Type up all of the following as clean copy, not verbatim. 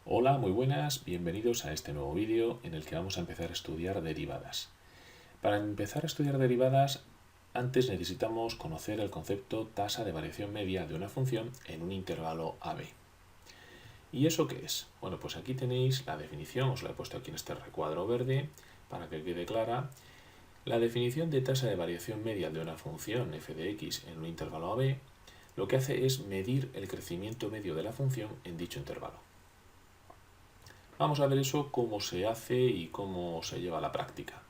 Hola, muy buenas, bienvenidos a este nuevo vídeo en el que vamos a empezar a estudiar derivadas. Para empezar a estudiar derivadas, antes necesitamos conocer el concepto tasa de variación media de una función en un intervalo AB. ¿Y eso qué es? Bueno, pues aquí tenéis la definición, os la he puesto aquí en este recuadro verde para que quede clara. La definición de tasa de variación media de una función f de x en un intervalo AB lo que hace es medir el crecimiento medio de la función en dicho intervalo. Vamos a ver eso, cómo se hace y cómo se lleva a la práctica.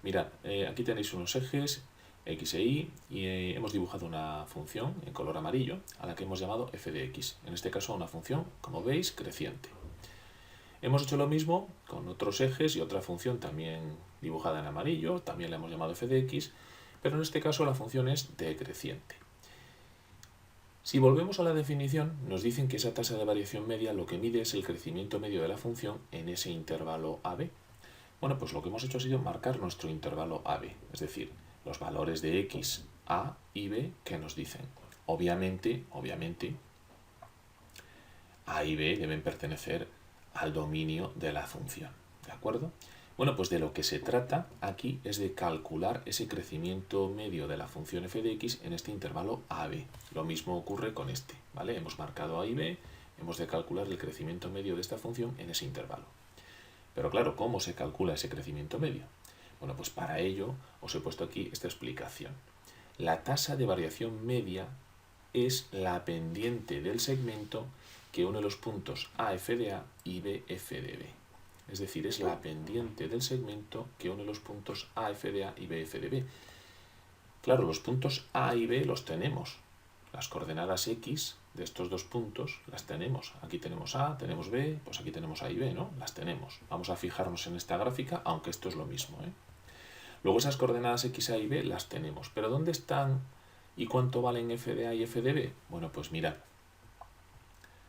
Mirad, aquí tenéis unos ejes x e y hemos dibujado una función en color amarillo a la que hemos llamado f de x. En este caso una función, como veis, creciente. Hemos hecho lo mismo con otros ejes y otra función también dibujada en amarillo, también la hemos llamado f de x, pero en este caso la función es decreciente. Si volvemos a la definición, nos dicen que esa tasa de variación media lo que mide es el crecimiento medio de la función en ese intervalo AB. Bueno, pues lo que hemos hecho ha sido marcar nuestro intervalo AB, es decir, los valores de x, a y b que nos dicen. Obviamente, a y b deben pertenecer al dominio de la función, ¿de acuerdo? Bueno, pues de lo que se trata aquí es de calcular ese crecimiento medio de la función f de x en este intervalo AB. Lo mismo ocurre con este, ¿vale? Hemos marcado a y b, hemos de calcular el crecimiento medio de esta función en ese intervalo. Pero claro, ¿cómo se calcula ese crecimiento medio? Bueno, pues para ello os he puesto aquí esta explicación. La tasa de variación media es la pendiente del segmento que une los puntos AF de A y BF de B. Es decir, es la pendiente del segmento que une los puntos AF de A y BF de B. Claro, los puntos A y B los tenemos. Las coordenadas X de estos dos puntos las tenemos. Aquí tenemos A, tenemos B, pues aquí tenemos A y B, ¿no? Las tenemos. Vamos a fijarnos en esta gráfica, aunque esto es lo mismo, ¿eh? Luego esas coordenadas X, A y B las tenemos. ¿Pero dónde están y cuánto valen f de A y f de B? Bueno, pues mirad.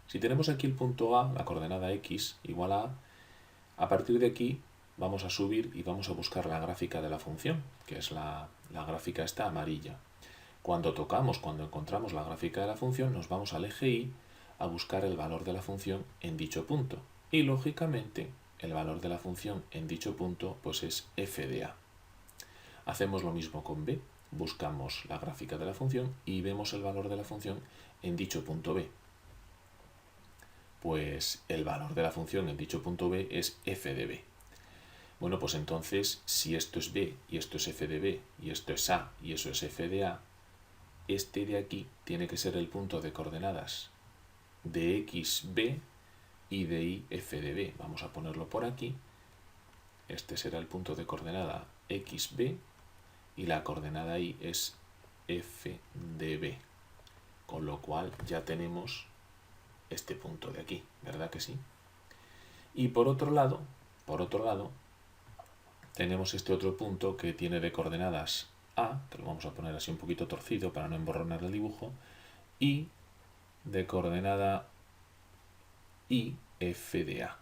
Si tenemos aquí el punto A, la coordenada X igual a partir de aquí vamos a subir y vamos a buscar la gráfica de la función, que es la gráfica esta amarilla. Cuando encontramos la gráfica de la función, nos vamos al eje Y a buscar el valor de la función en dicho punto. Y lógicamente, el valor de la función en dicho punto pues es f de A. Hacemos lo mismo con B. Buscamos la gráfica de la función y vemos el valor de la función en dicho punto B. Pues el valor de la función en dicho punto B es f de B. Bueno, pues entonces, si esto es B y esto es f de B y esto es A y eso es f de A, este de aquí tiene que ser el punto de coordenadas de xb y de y f de B. Vamos a ponerlo por aquí. Este será el punto de coordenada xb y la coordenada y es f de B. Con lo cual ya tenemos este punto de aquí, ¿verdad que sí? Y por otro lado, tenemos este otro punto que tiene de coordenadas A, que lo vamos a poner así un poquito torcido para no emborronar el dibujo, y de coordenada y f de A.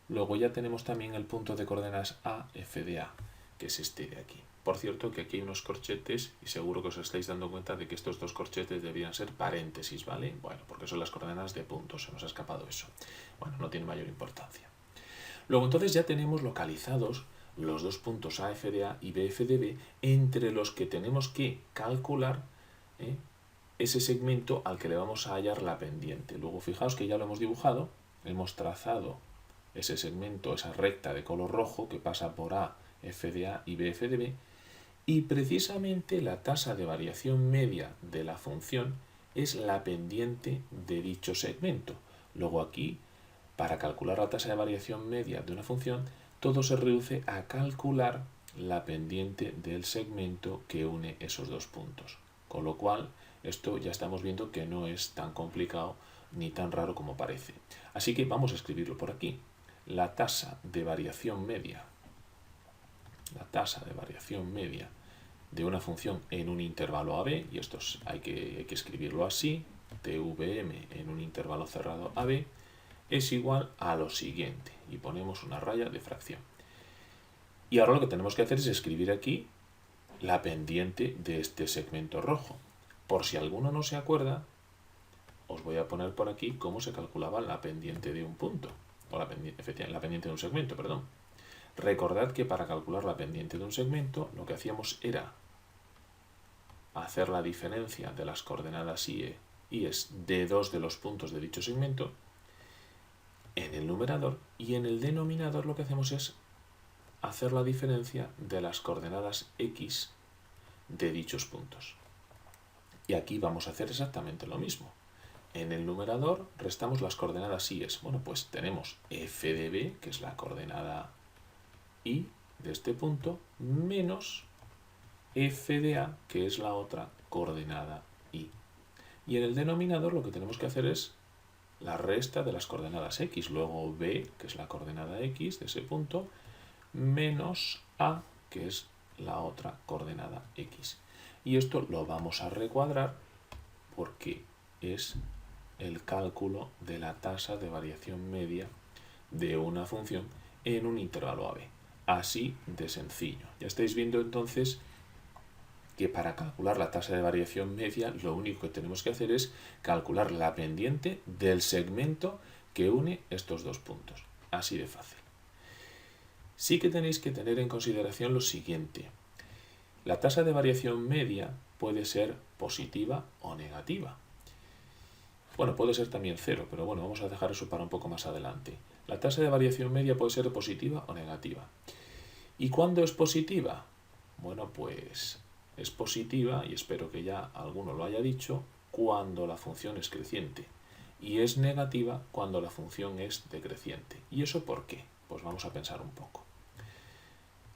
Luego ya tenemos también el punto de coordenadas A, f de A, que es este de aquí. Por cierto, que aquí hay unos corchetes y seguro que os estáis dando cuenta de que estos dos corchetes deberían ser paréntesis, ¿vale? Bueno, porque son las coordenadas de puntos, se nos ha escapado eso. Bueno, no tiene mayor importancia. Luego entonces ya tenemos localizados los dos puntos AF de A y BF de B entre los que tenemos que calcular ese segmento al que le vamos a hallar la pendiente. Luego fijaos que ya lo hemos dibujado, hemos trazado ese segmento, esa recta de color rojo que pasa por A, F de A y BF de B, y precisamente la tasa de variación media de la función es la pendiente de dicho segmento. Luego aquí, para calcular la tasa de variación media de una función, todo se reduce a calcular la pendiente del segmento que une esos dos puntos. Con lo cual, esto ya estamos viendo que no es tan complicado ni tan raro como parece. Así que vamos a escribirlo por aquí. La tasa de variación media de una función en un intervalo AB, y esto hay que escribirlo así, tvm en un intervalo cerrado AB, es igual a lo siguiente, y ponemos una raya de fracción. Y ahora lo que tenemos que hacer es escribir aquí la pendiente de este segmento rojo. Por si alguno no se acuerda, os voy a poner por aquí cómo se calculaba la pendiente de un punto, o la pendiente de un segmento, perdón. Recordad que para calcular la pendiente de un segmento lo que hacíamos era hacer la diferencia de las coordenadas IES de dos de los puntos de dicho segmento en el numerador, y en el denominador lo que hacemos es hacer la diferencia de las coordenadas X de dichos puntos. Y aquí vamos a hacer exactamente lo mismo. En el numerador restamos las coordenadas IES. Bueno, pues tenemos f de b, que es la coordenada I de este punto, menos f de a, que es la otra coordenada I. Y en el denominador lo que tenemos que hacer es la resta de las coordenadas X, luego b, que es la coordenada X de ese punto, menos a, que es la otra coordenada X. Y esto lo vamos a recuadrar porque es el cálculo de la tasa de variación media de una función en un intervalo AB. Así de sencillo. Ya estáis viendo entonces que para calcular la tasa de variación media lo único que tenemos que hacer es calcular la pendiente del segmento que une estos dos puntos. Así de fácil. Sí que tenéis que tener en consideración lo siguiente. La tasa de variación media puede ser positiva o negativa. Bueno, puede ser también cero, pero bueno, vamos a dejar eso para un poco más adelante. La tasa de variación media puede ser positiva o negativa. ¿Y cuándo es positiva? Bueno, pues es positiva, y espero que ya alguno lo haya dicho, cuando la función es creciente. Y es negativa cuando la función es decreciente. ¿Y eso por qué? Pues vamos a pensar un poco.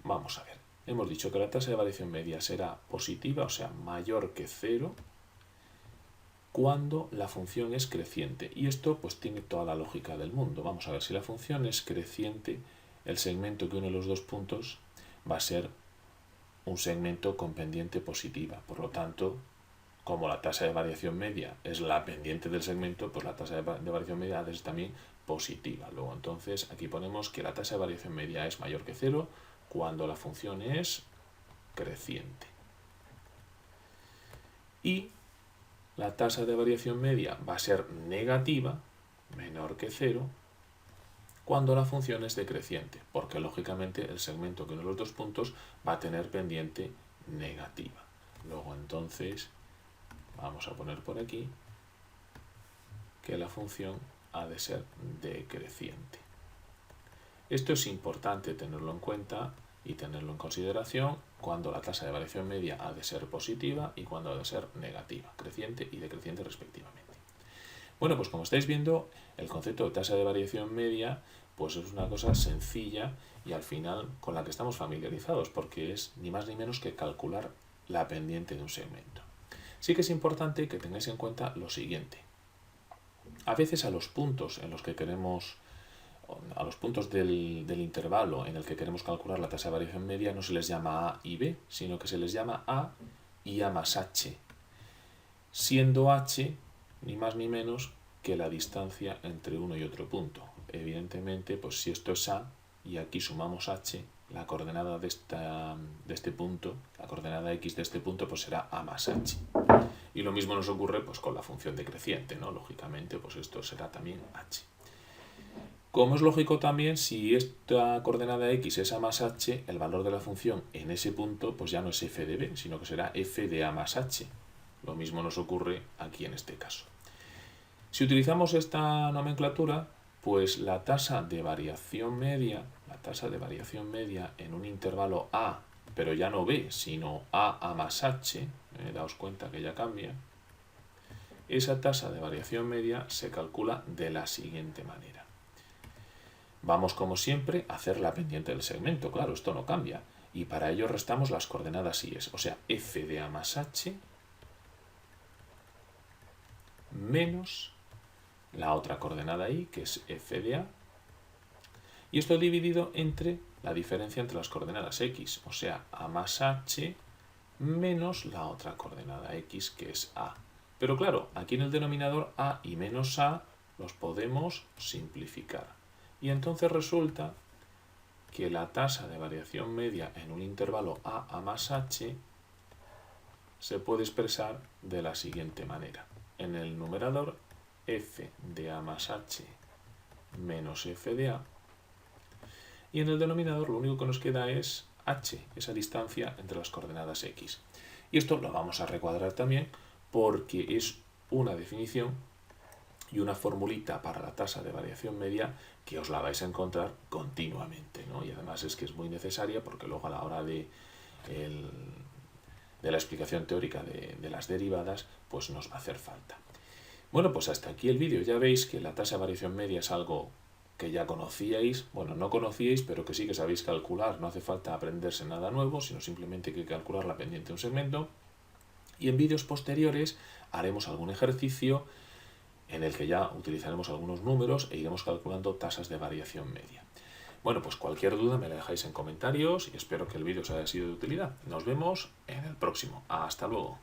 Vamos a ver. Hemos dicho que la tasa de variación media será positiva, o sea, mayor que 0, cuando la función es creciente. Y esto pues tiene toda la lógica del mundo. Vamos a ver, si la función es creciente, el segmento que une los dos puntos va a ser un segmento con pendiente positiva. Por lo tanto, como la tasa de variación media es la pendiente del segmento, pues la tasa de variación media es también positiva. Luego entonces aquí ponemos que la tasa de variación media es mayor que 0 cuando la función es creciente. Y la tasa de variación media va a ser negativa, menor que 0, cuando la función es decreciente, porque lógicamente el segmento que une los dos puntos va a tener pendiente negativa. Luego entonces vamos a poner por aquí que la función ha de ser decreciente. Esto es importante tenerlo en cuenta y tenerlo en consideración cuando la tasa de variación media ha de ser positiva y cuando ha de ser negativa, creciente y decreciente respectivamente. Bueno, pues como estáis viendo, el concepto de tasa de variación media pues es una cosa sencilla y al final con la que estamos familiarizados, porque es ni más ni menos que calcular la pendiente de un segmento. Sí que es importante que tengáis en cuenta lo siguiente. A veces a los puntos en los que queremos, a los puntos del intervalo en el que queremos calcular la tasa de variación media no se les llama A y B, sino que se les llama A y A más H, siendo H ni más ni menos que la distancia entre uno y otro punto. Evidentemente, pues si esto es A y aquí sumamos H, la coordenada de este punto, la coordenada X de este punto, pues será A más H. Y lo mismo nos ocurre pues con la función decreciente, ¿no? Lógicamente, pues esto será también H. Como es lógico también, si esta coordenada X es A más H, el valor de la función en ese punto pues ya no es f de b, sino que será f de A más H. Lo mismo nos ocurre aquí en este caso. Si utilizamos esta nomenclatura, pues la tasa de variación media en un intervalo A, pero ya no B, sino A más H, daos cuenta que ya cambia, esa tasa de variación media se calcula de la siguiente manera. Vamos, como siempre, a hacer la pendiente del segmento. Claro, esto no cambia. Y para ello restamos las coordenadas IES. O sea, f de A más H menos la otra coordenada I, que es f de A. Y esto dividido entre la diferencia entre las coordenadas X. O sea, A más H menos la otra coordenada X, que es A. Pero claro, aquí en el denominador A y menos A los podemos simplificar. Y entonces resulta que la tasa de variación media en un intervalo A más H se puede expresar de la siguiente manera. En el numerador f de a más h menos f de a. Y en el denominador lo único que nos queda es h, esa distancia entre las coordenadas x. Y esto lo vamos a recuadrar también porque es una definición y una formulita para la tasa de variación media que os la vais a encontrar continuamente, ¿no? Y además es que es muy necesaria porque luego a la hora de la explicación teórica de las derivadas, pues nos va a hacer falta. Bueno, pues hasta aquí el vídeo. Ya veis que la tasa de variación media es algo que ya conocíais, bueno, no conocíais, pero que sí que sabéis calcular. No hace falta aprenderse nada nuevo, sino simplemente hay que calcular la pendiente de un segmento. Y en vídeos posteriores haremos algún ejercicio en el que ya utilizaremos algunos números e iremos calculando tasas de variación media. Bueno, pues cualquier duda me la dejáis en comentarios y espero que el vídeo os haya sido de utilidad. Nos vemos en el próximo. Hasta luego.